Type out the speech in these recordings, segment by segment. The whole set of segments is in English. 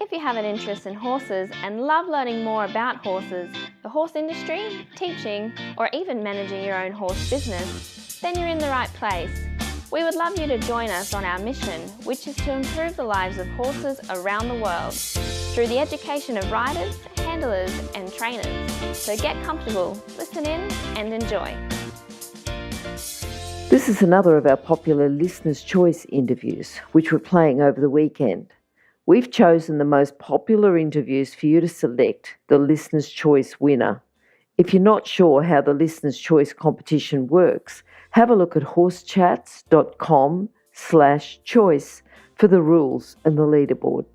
If you have an interest in horses and love learning more about horses, the horse industry, teaching, or even managing your own horse business, then you're in the right place. We would love you to join us on our mission, which is to improve the lives of horses around the world through the education of riders, handlers, and trainers. So get comfortable, listen in, and enjoy. This is another of our popular Listener's Choice interviews, which we're playing over the weekend. We've chosen the most popular interviews for you to select the Listener's Choice winner. If you're not sure how the Listener's Choice competition works, have a look at horsechats.com/choice for the rules and the leaderboard.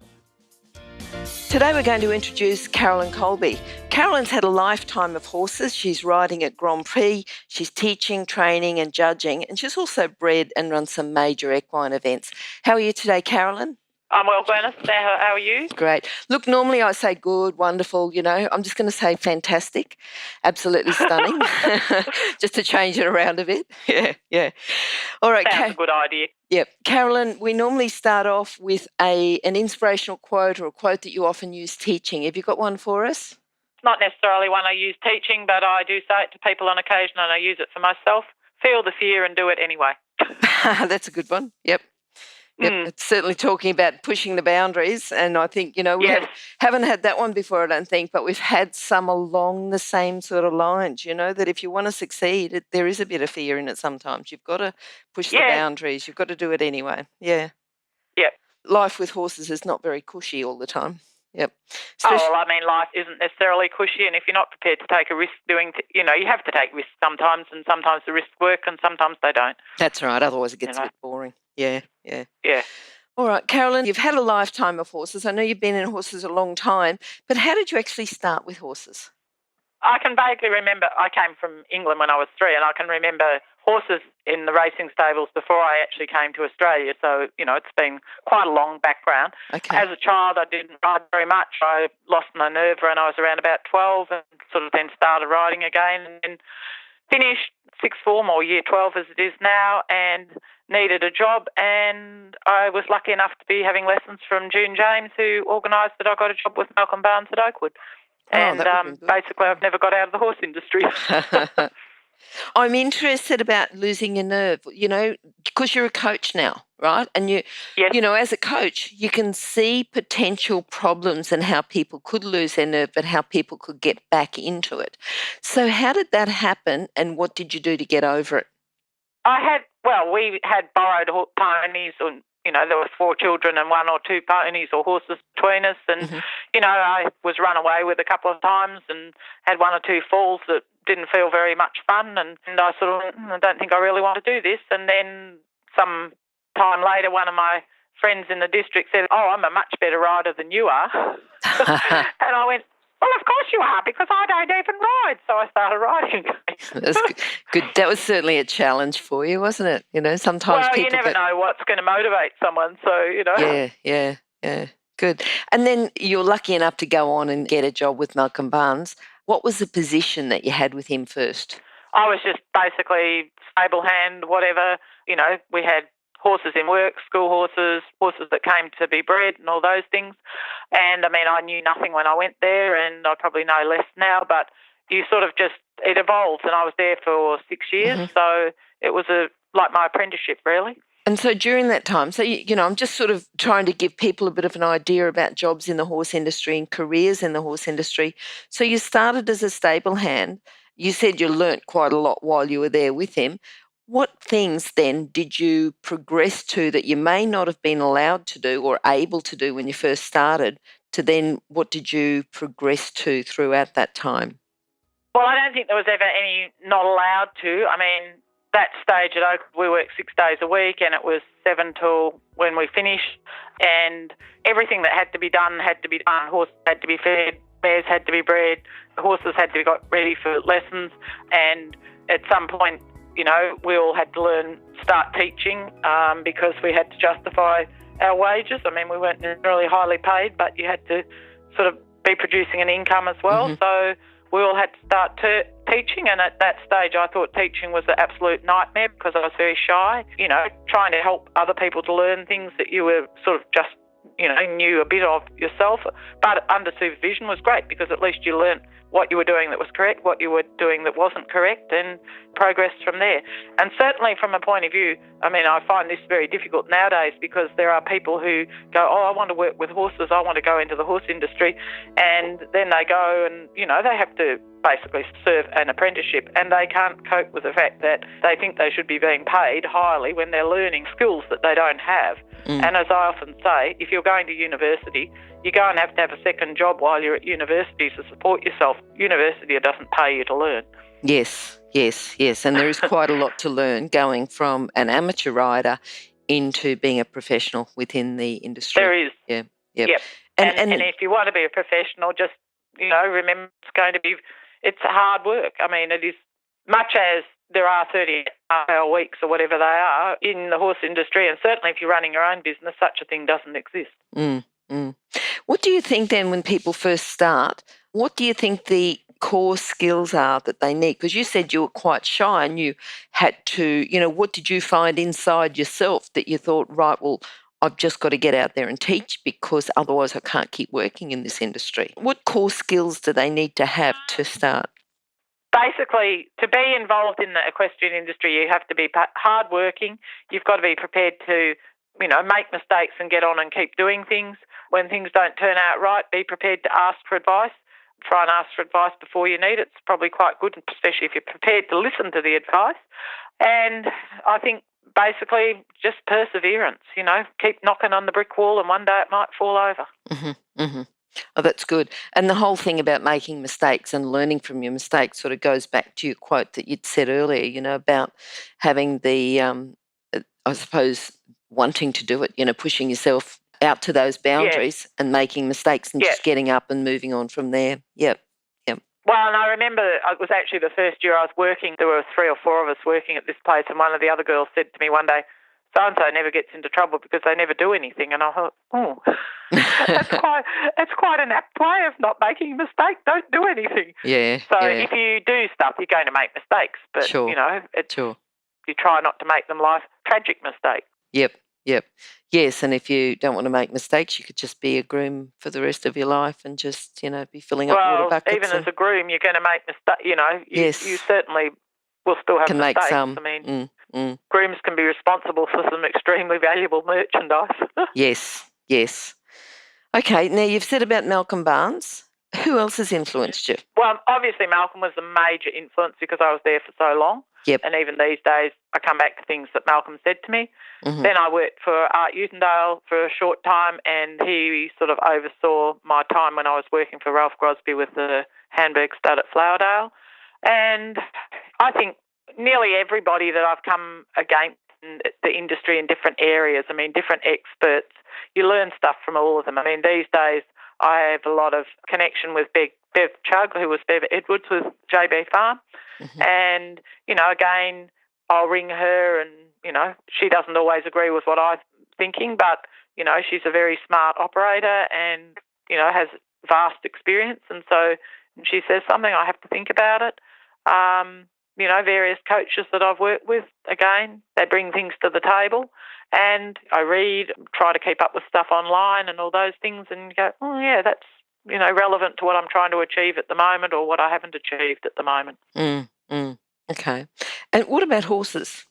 Today we're going to introduce Carolyn Coleby. Carolyn's had a lifetime of horses. She's riding at Grand Prix, she's teaching, training and judging, and she's also bred and run some major equine events. How are you today, Carolyn? I'm well, Glenys. How are you? Great. Look, normally I say good, wonderful, I'm just going to say fantastic, absolutely stunning, just to change it around a bit. Yeah. All right. Sounds a good idea. Yep. Carolyn, we normally start off with an inspirational quote or a quote that you often use teaching. Have you got one for us? Not necessarily one I use teaching, but I do say it to people on occasion and I use it for myself. Feel the fear and do it anyway. That's a good one. Yep. It's certainly talking about pushing the boundaries, and I think, we haven't had that one before, I don't think, but we've had some along the same sort of lines, that if you want to succeed, there is a bit of fear in it sometimes. You've got to push the boundaries. You've got to do it anyway. Yeah. Yep. Life with horses is not very cushy all the time. Yep. Life isn't necessarily cushy, and if you're not prepared to take a risk you have to take risks sometimes, and sometimes the risks work and sometimes they don't. That's right, otherwise it gets a bit boring. Yeah. All right, Carolyn, you've had a lifetime of horses. I know you've been in horses a long time, but how did you actually start with horses? I can vaguely remember, I came from England when I was 3, and I can remember horses in the racing stables before I actually came to Australia. So, it's been quite a long background. Okay. As a child, I didn't ride very much. I lost my nerve when I was around about 12 and sort of then started riding again and then finished sixth form or year 12 as it is now and needed a job. And I was lucky enough to be having lessons from June James, who organised that I got a job with Malcolm Barnes at Oakwood. And basically I've never got out of the horse industry. I'm interested about losing your nerve, because you're a coach now, right? And as a coach, you can see potential problems and how people could lose their nerve, but how people could get back into it. So how did that happen, and what did you do to get over it? We had borrowed ponies, and there were 4 children and 1 or 2 ponies or horses between us, and I was run away with a couple of times and had 1 or 2 falls that didn't feel very much fun, and I sort of I don't think I really want to do this. And then some time later, one of my friends in the district said, "Oh, I'm a much better rider than you are." And I went, "Well, of course you are, because I don't even ride." So I started riding. That's good. That was certainly a challenge for you, wasn't it? Sometimes people you never know what's going to motivate someone. So, Yeah. Good. And then you're lucky enough to go on and get a job with Malcolm Barnes. What was the position that you had with him first? I was just basically stable hand, whatever. We had horses in work, school horses that came to be bred and all those things. And, I knew nothing when I went there, and I probably know less now, but you sort of it evolves, and I was there for 6 years, so it was like my apprenticeship, really. And so during that time, I'm just sort of trying to give people a bit of an idea about jobs in the horse industry and careers in the horse industry. So you started as a stable hand. You said you learnt quite a lot while you were there with him. What things then did you progress to that you may not have been allowed to do or able to do when you first started, to then what did you progress to throughout that time? Well, I don't think there was ever any not allowed to. That stage at Oakwood, we worked 6 days a week, and it was 7 till when we finished, and everything that had to be done had to be done. Horses had to be fed, mares had to be bred, horses had to be got ready for lessons, and at some point, we all had to start teaching because we had to justify our wages. We weren't necessarily highly paid, but you had to sort of be producing an income as well. So we all had to start teaching, and at that stage I thought teaching was an absolute nightmare because I was very shy, trying to help other people to learn things that you were sort of just knew a bit of yourself, but under supervision was great because at least you learnt what you were doing that was correct, what you were doing that wasn't correct, and progressed from there. And certainly from a point of view, I find this very difficult nowadays because there are people who go, I want to work with horses, I want to go into the horse industry, and then they go and, they have to basically serve an apprenticeship and they can't cope with the fact that they think they should be being paid highly when they're learning skills that they don't have. And as I often say, if you're going to university, you go and have to have a second job while you're at university to support yourself. University doesn't pay you to learn. Yes. And there is quite a lot to learn going from an amateur rider into being a professional within the industry. There is. Yeah. Yep. And if you want to be a professional, just, remember it's hard work. It is, much as there are 30-hour weeks or whatever they are in the horse industry, and certainly if you're running your own business, such a thing doesn't exist. What do you think then when people first start, what do you think the core skills are that they need? Because you said you were quite shy and you had to, what did you find inside yourself that you thought, right, well, I've just got to get out there and teach because otherwise I can't keep working in this industry? What core skills do they need to have to start? Basically, to be involved in the equestrian industry, you have to be hardworking. You've got to be prepared to, make mistakes and get on and keep doing things. When things don't turn out right, be prepared to ask for advice. Try and ask for advice before you need it. It's probably quite good, especially if you're prepared to listen to the advice. And I think basically just perseverance, keep knocking on the brick wall and one day it might fall over. Oh, that's good. And the whole thing about making mistakes and learning from your mistakes sort of goes back to your quote that you'd said earlier, about having the, I suppose, wanting to do it, pushing yourself out to those boundaries and making mistakes and just getting up and moving on from there. Yep. Well, and I remember it was actually the first year I was working. There were 3 or 4 of us working at this place, and one of the other girls said to me one day, so-and-so never gets into trouble because they never do anything. And I thought, that's quite an apt way of not making a mistake. Don't do anything. Yeah. So if you do stuff, you're going to make mistakes. But, you try not to make them tragic mistakes. Yep. Yes, and if you don't want to make mistakes, you could just be a groom for the rest of your life and just, be filling up water buckets. Even as a groom, you're going to make mistakes. You certainly will still have mistakes. Make some. Grooms can be responsible for some extremely valuable merchandise. Yes. Okay, now you've said about Malcolm Barnes. Who else has influenced you? Well, obviously Malcolm was a major influence because I was there for so long. Yep. And even these days I come back to things that Malcolm said to me. Then I worked for Art Utendale for a short time and he sort of oversaw my time when I was working for Ralph Grosby with the Hamburg stud at Flowerdale. And I think nearly everybody that I've come against in the industry in different areas, different experts, you learn stuff from all of them. These days I have a lot of connection with Bev Chugg, who was Bev Edwards with JB Farm. And, again, I'll ring her and, she doesn't always agree with what I'm thinking, but, she's a very smart operator and, has vast experience. And so if she says something, I have to think about it. Various coaches that I've worked with, again, they bring things to the table and I read, try to keep up with stuff online and all those things and go, that's, relevant to what I'm trying to achieve at the moment or what I haven't achieved at the moment. Okay. And what about horses?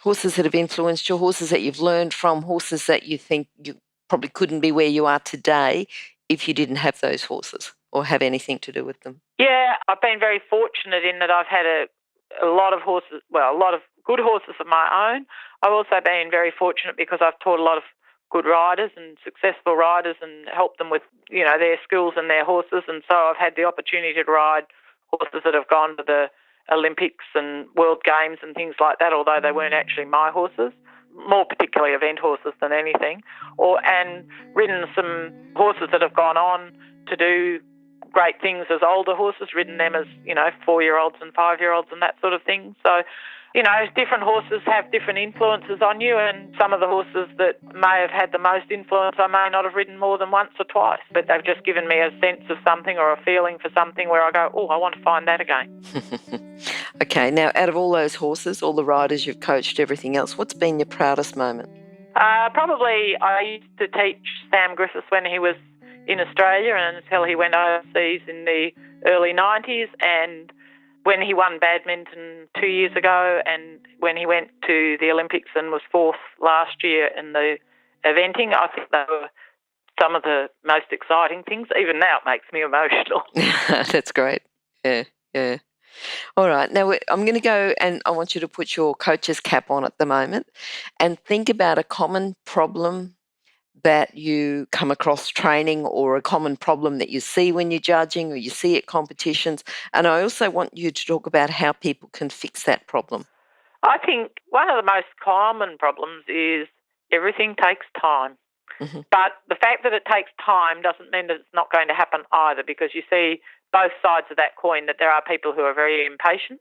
Horses that have influenced you, horses that you've learned from, horses that you think you probably couldn't be where you are today if you didn't have those horses or have anything to do with them? Yeah, I've been very fortunate in that I've had a lot of horses, a lot of good horses of my own. I've also been very fortunate because I've taught a lot of good riders and successful riders and helped them with, their skills and their horses. And so I've had the opportunity to ride horses that have gone to the Olympics and World Games and things like that, although they weren't actually my horses, more particularly event horses than anything, and ridden some horses that have gone on to do great things as older horses, ridden them as, 4-year-olds and 5-year-olds and that sort of thing. So, different horses have different influences on you, and some of the horses that may have had the most influence I may not have ridden more than once or twice, but they've just given me a sense of something or a feeling for something where I go, I want to find that again. Okay, now out of all those horses, all the riders you've coached, everything else, what's been your proudest moment? Probably I used to teach Sam Griffiths when he was in Australia and until he went overseas in the early 90s, and when he won badminton 2 years ago, and when he went to the Olympics and was fourth last year in the eventing. I think they were some of the most exciting things. Even now it makes me emotional. That's great. Yeah, yeah. All right. Now I'm going to go, and I want you to put your coach's cap on at the moment and think about a common problem that you come across training, or a common problem that you see when you're judging or you see at competitions. And I also want you to talk about how people can fix that problem. I think one of the most common problems is everything takes time. Mm-hmm. But the fact that it takes time doesn't mean that it's not going to happen either, because you see both sides of that coin, that there are people who are very impatient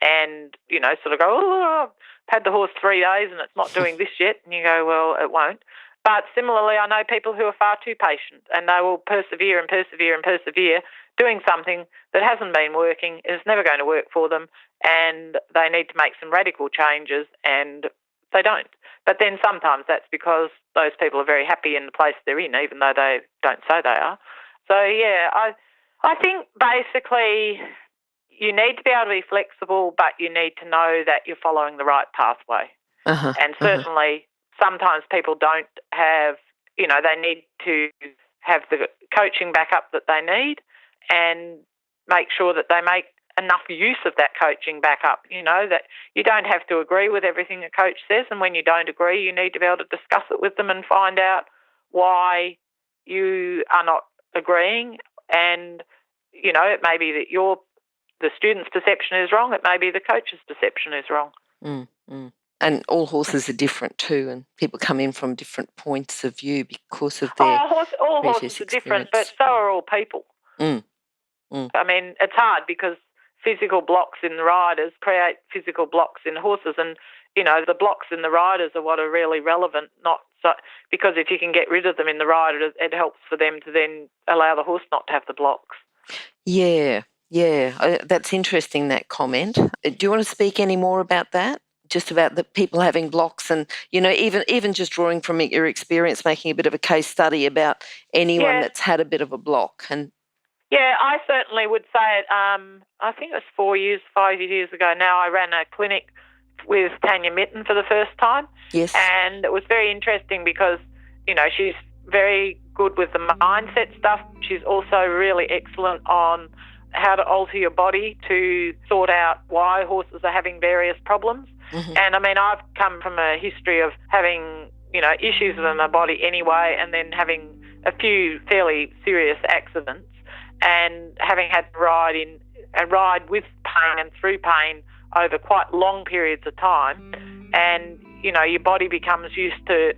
and, sort of go, oh, I've had the horse 3 days and it's not doing this yet. And you go, well, it won't. But similarly, I know people who are far too patient, and they will persevere and persevere and persevere doing something that hasn't been working, is never going to work for them, and they need to make some radical changes, and they don't. But then sometimes that's because those people are very happy in the place they're in, even though they don't say they are. So, yeah, I think basically you need to be able to be flexible, but you need to know that you're following the right pathway. And certainly sometimes people don't have, they need to have the coaching backup that they need and make sure that they make enough use of that coaching backup, that you don't have to agree with everything a coach says, and when you don't agree, you need to be able to discuss it with them and find out why you are not agreeing. And, it may be that the student's perception is wrong, it may be the coach's perception is wrong. And all horses are different too, and people come in from different points of view because of their all horses are different, but so are all people. I mean, it's hard because physical blocks in the riders create physical blocks in horses, and the blocks in the riders are what are really relevant, because if you can get rid of them in the rider, it helps for them to then allow the horse not to have the blocks. Yeah, that's interesting, that comment. Do you want to speak any more about that? Just about the people having blocks, and even just drawing from your experience, making a bit of a case study about anyone that's had a bit of a block. And yeah, I certainly would say it. I think it was 5 years ago now, I ran a clinic with Tanya Mitten for the first time. Yes. And it was very interesting because, she's very good with the mindset stuff. She's also really excellent on how to alter your body to sort out why horses are having various problems. And, I mean, I've come from a history of having, issues with my body anyway, and then having a few fairly serious accidents, and having had to ride with pain and through pain over quite long periods of time. And, your body becomes used to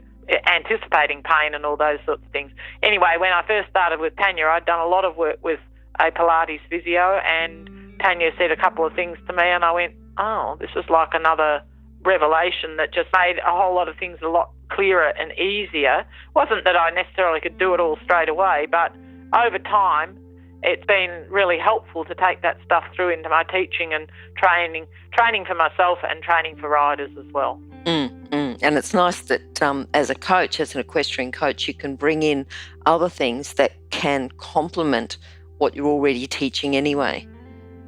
anticipating pain and all those sorts of things. Anyway, when I first started with Tanya, I'd done a lot of work with a Pilates physio, and Tanya said a couple of things to me, and I went, oh, this is like another revelation that just made a whole lot of things a lot clearer and easier. It wasn't that I necessarily could do it all straight away, but over time it's been really helpful to take that stuff through into my teaching and training for myself and training for riders as well. And it's nice that as a coach, as an equestrian coach, you can bring in other things that can complement what you're already teaching anyway.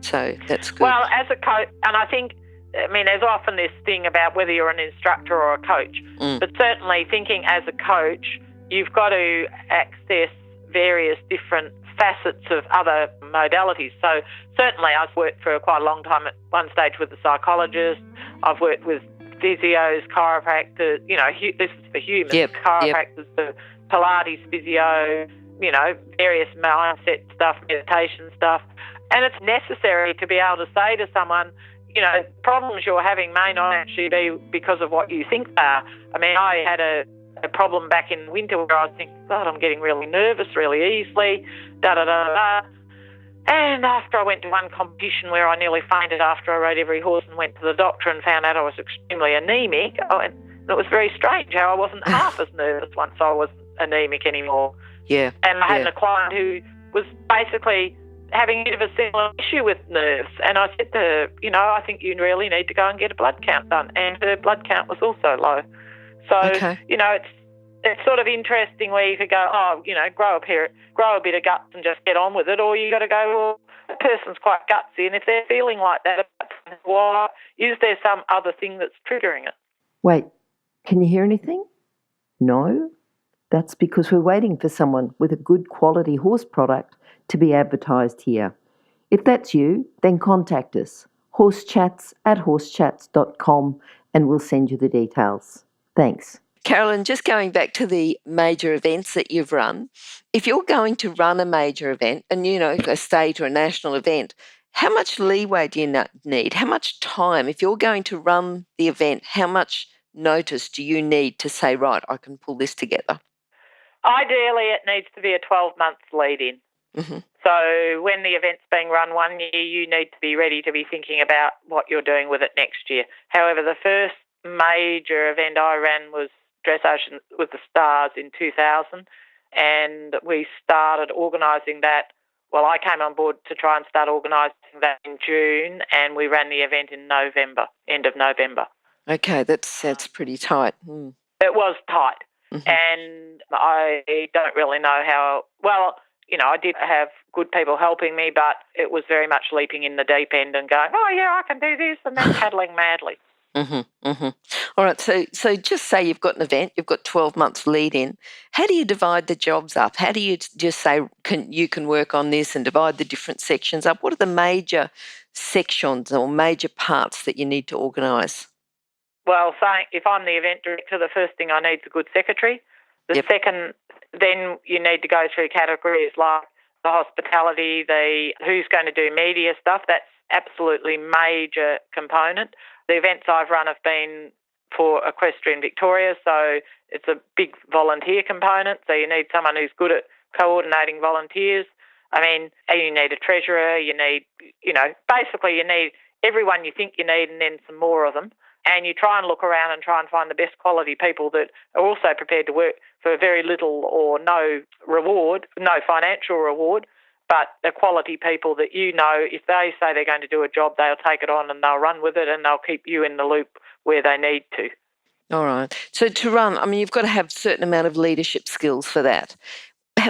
So that's good. Well, as a coach, and I think, there's often this thing about whether you're an instructor or a coach, but certainly thinking as a coach, you've got to access various different facets of other modalities. So certainly I've worked for quite a long time at one stage with a psychologist. I've worked with physios, chiropractors, this is for humans, chiropractors, for Pilates physio, various mindset stuff, meditation stuff. And it's necessary to be able to say to someone, problems you're having may not actually be because of what you think they are. I had a problem back in winter where I was thinking, God, I'm getting really nervous really easily, And after I went to one competition where I nearly fainted after I rode every horse and went to the doctor and found out I was extremely anemic, and it was very strange how I wasn't half as nervous once I wasn't anemic anymore. Yeah. And I had a client who was basically having a bit of a similar issue with nerves, and I said to her, I think you really need to go and get a blood count done, and her blood count was also low. So, Okay. it's sort of interesting where you could go, grow a bit of guts and just get on with it, or you got to go, well, that person's quite gutsy, and if they're feeling like that, why is there some other thing that's triggering it? Wait, can you hear anything? No? That's because we're waiting for someone with a good quality horse product to be advertised here. If that's you, then contact us, horsechats@horsechats.com, and we'll send you the details. Thanks. Carolyn, just going back to the major events that you've run, if you're going to run a major event and, a state or a national event, how much leeway do you need? How much time? If you're going to run the event, how much notice do you need to say, right, I can pull this together? Ideally, it needs to be a 12-month lead-in. Mm-hmm. So when the event's being run one year, you need to be ready to be thinking about what you're doing with it next year. However, the first major event I ran was Dressage with the Stars in 2000, and we started organising that. Well, I came on board to try and start organising that in June, and we ran the event in November, end of November. Okay, that's pretty tight. Mm. It was tight. Mm-hmm. And I don't really know how, I did have good people helping me, but it was very much leaping in the deep end and going, oh, yeah, I can do this, and then paddling madly. Mm-hmm, mm-hmm. All right, so just say you've got an event, you've got 12 months lead in. How do you divide the jobs up? How do you just say you can work on this and divide the different sections up? What are the major sections or major parts that you need to organise? Well, if I'm the event director, the first thing I need is a good secretary. The second, then you need to go through categories like the hospitality, the who's going to do media stuff. That's absolutely major component. The events I've run have been for Equestrian Victoria, so it's a big volunteer component. So you need someone who's good at coordinating volunteers. I mean, you need a treasurer, you need everyone you think you need and then some more of them. And you try and look around and try and find the best quality people that are also prepared to work for very little or no reward, no financial reward, but the quality people that if they say they're going to do a job, they'll take it on and they'll run with it and they'll keep you in the loop where they need to. All right. So to run, you've got to have a certain amount of leadership skills for that.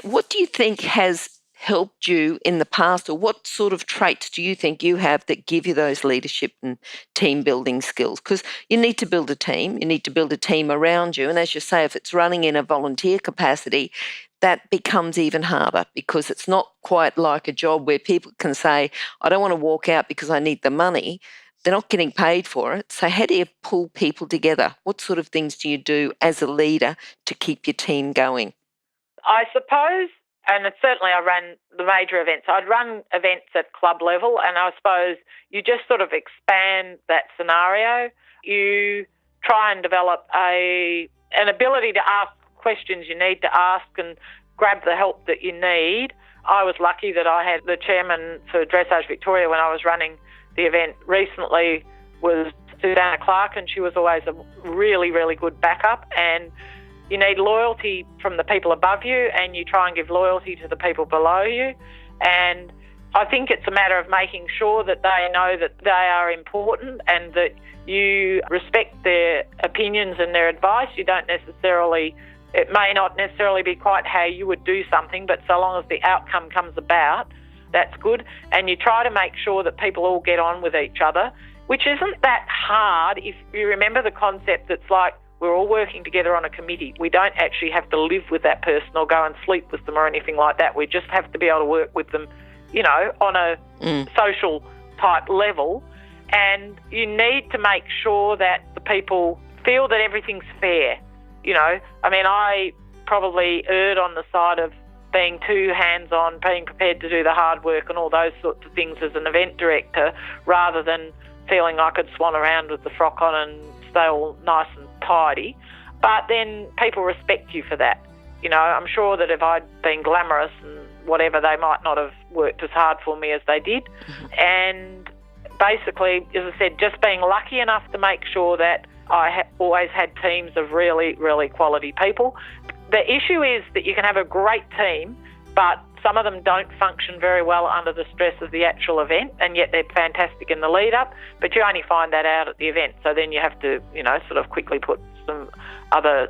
What do you think has helped you in the past, or what sort of traits do you think you have that give you those leadership and team building skills? Because you need to build a team, you need to build a team around you, and as you say, if it's running in a volunteer capacity, that becomes even harder because it's not quite like a job where people can say, I don't want to walk out because I need the money. They're not getting paid for it. So how do you pull people together? What sort of things do you do as a leader to keep your team going? I suppose, and certainly I ran the major events. I'd run events at club level, and I suppose you just sort of expand that scenario. You try and develop an ability to ask questions you need to ask and grab the help that you need. I was lucky that I had the chairman for Dressage Victoria when I was running the event recently was Susanna Clark, and she was always a really, really good backup. And you need loyalty from the people above you, and you try and give loyalty to the people below you. And I think it's a matter of making sure that they know that they are important and that you respect their opinions and their advice. It may not necessarily be quite how you would do something, but so long as the outcome comes about, that's good. And you try to make sure that people all get on with each other, which isn't that hard if you remember the concept that's like, we're all working together on a committee. We don't actually have to live with that person or go and sleep with them or anything like that. We just have to be able to work with them, on a social type level. And you need to make sure that the people feel that everything's fair. I probably erred on the side of being too hands-on, being prepared to do the hard work and all those sorts of things as an event director, rather than feeling I could swan around with the frock on and stay all nice and tidy. But then people respect you for that. I'm sure that if I'd been glamorous and whatever, they might not have worked as hard for me as they did. And basically, as I said, just being lucky enough to make sure that I always had teams of really, really quality people. The issue is that you can have a great team, but some of them don't function very well under the stress of the actual event, and yet they're fantastic in the lead-up, but you only find that out at the event. So then you have to, sort of quickly put some other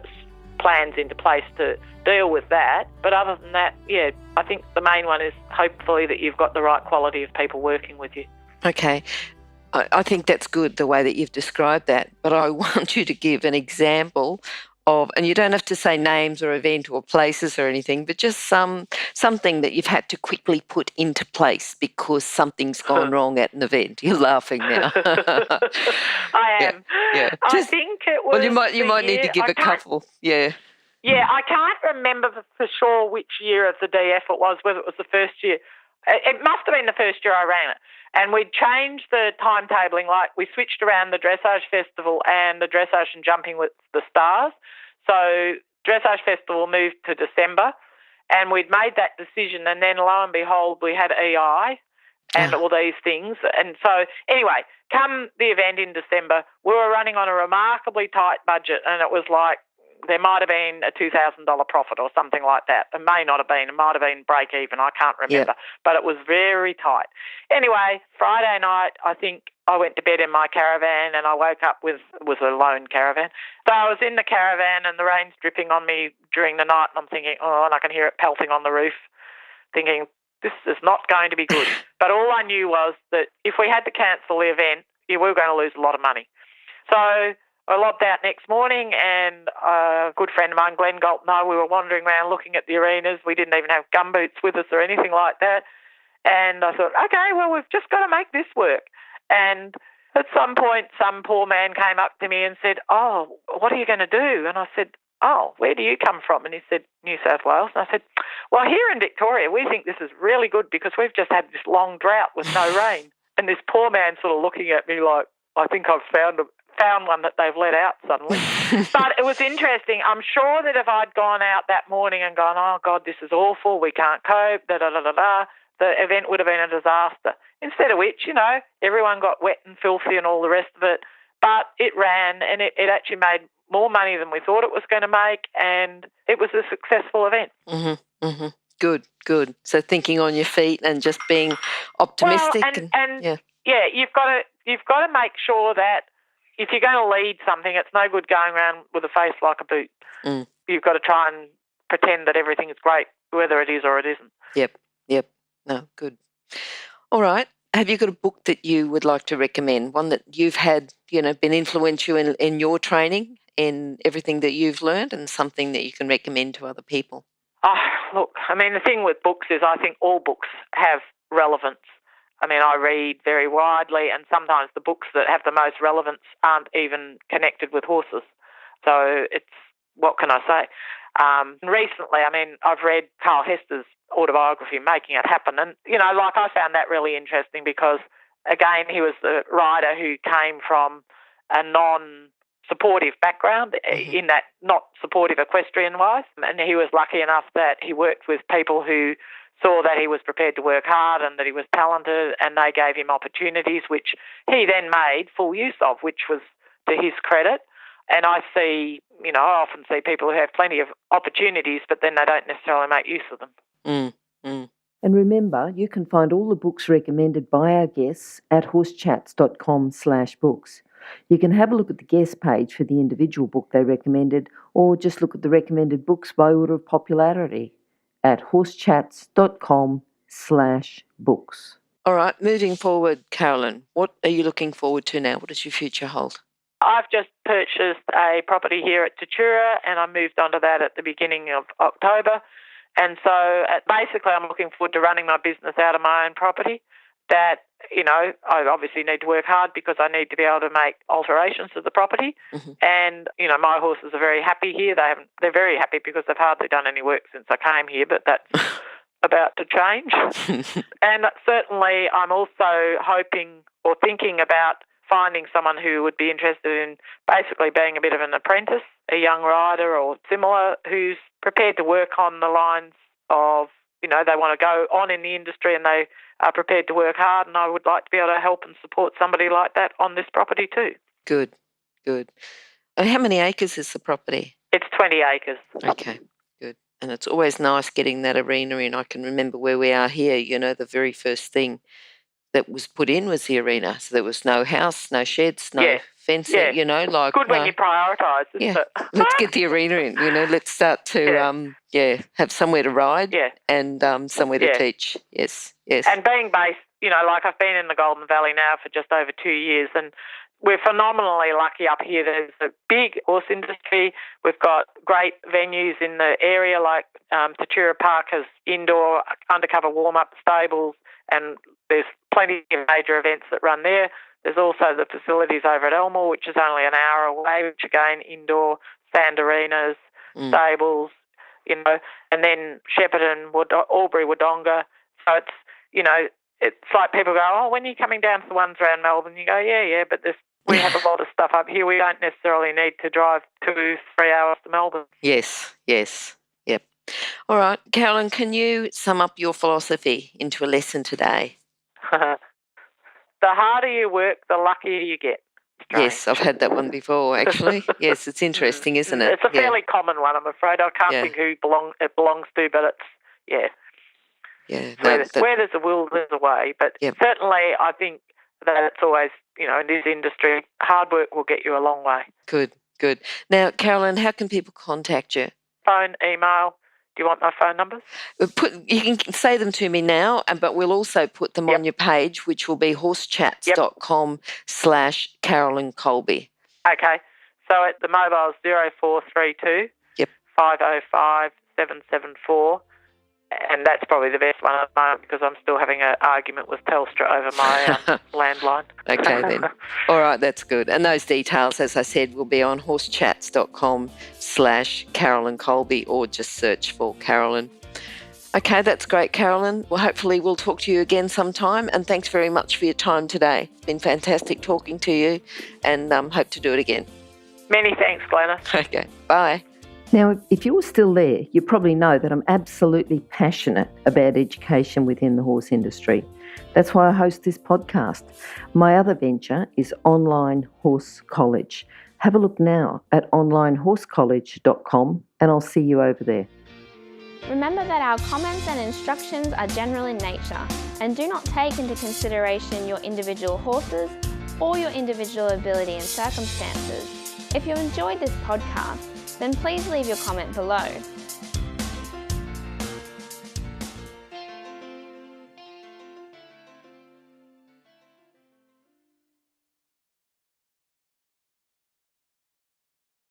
plans into place to deal with that. But other than that, yeah, I think the main one is hopefully that you've got the right quality of people working with you. Okay. I think that's good, the way that you've described that, but I want you to give an example of, and you don't have to say names or event or places or anything, but just something that you've had to quickly put into place because something's gone wrong at an event. You're laughing now. I am. Yeah. I think it was. Well, you might need to give a couple. Yeah. Yeah, I can't remember for sure which year of the DF it was, whether it was the first year. It must have been the first year I ran it. And we'd changed the timetabling, like we switched around the Dressage Festival and the Dressage and Jumping with the Stars. So Dressage Festival moved to December, and we'd made that decision, and then lo and behold, we had EI and all these things. And so anyway, come the event in December, we were running on a remarkably tight budget, and it was like there might have been a $2,000 profit or something like that. It may not have been. It might have been break even. I can't remember. But it was very tight. Anyway, Friday night, I think I went to bed in my caravan and I woke up with a lone caravan. So I was in the caravan and the rain's dripping on me during the night and I'm thinking, and I can hear it pelting on the roof, thinking, this is not going to be good. But all I knew was that if we had to cancel the event, we were going to lose a lot of money. So I lobbed out next morning, and a good friend of mine, Glenn Galt, and I, we were wandering around looking at the arenas. We didn't even have gumboots with us or anything like that. And I thought, okay, well, we've just got to make this work. And at some point, some poor man came up to me and said, oh, what are you going to do? And I said, oh, where do you come from? And he said, New South Wales. And I said, well, here in Victoria, we think this is really good because we've just had this long drought with no rain. And this poor man sort of looking at me like, I think I've found one that they've let out suddenly. But it was interesting. I'm sure that if I'd gone out that morning and gone, oh, God, this is awful, we can't cope, the event would have been a disaster. Instead of which, everyone got wet and filthy and all the rest of it. But it ran and it actually made more money than we thought it was going to make, and it was a successful event. Mm-hmm, mm-hmm. Good. So thinking on your feet and just being optimistic. Well, you've got to make sure that if you're going to lead something, it's no good going around with a face like a boot. Mm. You've got to try and pretend that everything is great, whether it is or it isn't. Yep. No, good. All right. Have you got a book that you would like to recommend? One that you've had, been influential in your training, in everything that you've learned, and something that you can recommend to other people? Oh, look, the thing with books is I think all books have relevance. I read very widely, and sometimes the books that have the most relevance aren't even connected with horses. So what can I say? Recently, I've read Carl Hester's autobiography, Making It Happen, and, I found that really interesting because, again, he was the rider who came from a non-supportive background, in that not supportive equestrian-wise, and he was lucky enough that he worked with people who saw that he was prepared to work hard and that he was talented, and they gave him opportunities which he then made full use of, which was to his credit. And I often see people who have plenty of opportunities, but then they don't necessarily make use of them. And remember, you can find all the books recommended by our guests at horsechats.com/books. You can have a look at the guest page for the individual book they recommended, or just look at the recommended books by order of popularity at horsechats.com/books. All right, moving forward, Carolyn, what are you looking forward to now? What does your future hold? I've just purchased a property here at Tatura, and I moved onto that at the beginning of October. And so basically I'm looking forward to running my business out of my own property. That, I obviously need to work hard because I need to be able to make alterations to the property. Mm-hmm. And, my horses are very happy here. They're very happy because they've hardly done any work since I came here, but that's about to change. And certainly I'm also hoping or thinking about finding someone who would be interested in basically being a bit of an apprentice, a young rider or similar, who's prepared to work on the lines of, they want to go on in the industry and they are prepared to work hard, and I would like to be able to help and support somebody like that on this property too. Good. And how many acres is the property? It's 20 acres. Okay, good. And it's always nice getting that arena in. I can remember where we are here, the very first thing that was put in was the arena. So there was no house, no sheds, no fencing, Yeah. you know, like... Good when you prioritise, isn't it? Let's get the arena in, you know, let's start to, have somewhere to ride and somewhere to teach. Yes, yes. And being based, you know, like I've been in the Golden Valley now for just over 2 years, and we're phenomenally lucky up here. There's a big horse industry. We've got great venues in the area, like Tatura Park has indoor undercover warm-up stables, and there's plenty of major events that run there. There's also the facilities over at Elmore, which is only an hour away, which again, indoor sand arenas, stables, you know, and then Shepparton, Albury, Wodonga. So it's, you know, it's like people go, oh, when are you coming down to the ones around Melbourne? You go, yeah, but we have a lot of stuff up here. We don't necessarily need to drive 2-3 hours to Melbourne. Yes, yep. All right, Carolyn, can you sum up your philosophy into a lesson today? The harder you work, the luckier you get. Yes, I've had that one before, actually. Yes, it's interesting, isn't it? It's a fairly common one, I'm afraid. I can't think who it belongs to, but it's, where there's a will, there's a way. But certainly I think that it's always, you know, in this industry, hard work will get you a long way. Good. Now, Carolyn, how can people contact you? Phone, email. Do you want my phone numbers? You can say them to me now, but we'll also put them on your page, which will be horsechats.com/Carolyn Coleby. Okay. So the mobile is 0432 505 774. And that's probably the best one at the moment because I'm still having an argument with Telstra over my landline. Okay, then. All right, that's good. And those details, as I said, will be on horsechats.com/Carolyn Coleby, or just search for Carolyn. Okay, that's great, Carolyn. Well, hopefully we'll talk to you again sometime, and thanks very much for your time today. It's been fantastic talking to you, and hope to do it again. Many thanks, Glennis. Okay, bye. Now, if you're still there, you probably know that I'm absolutely passionate about education within the horse industry. That's why I host this podcast. My other venture is Online Horse College. Have a look now at onlinehorsecollege.com and I'll see you over there. Remember that our comments and instructions are general in nature and do not take into consideration your individual horses or your individual ability and circumstances. If you enjoyed this podcast, then please leave your comment below.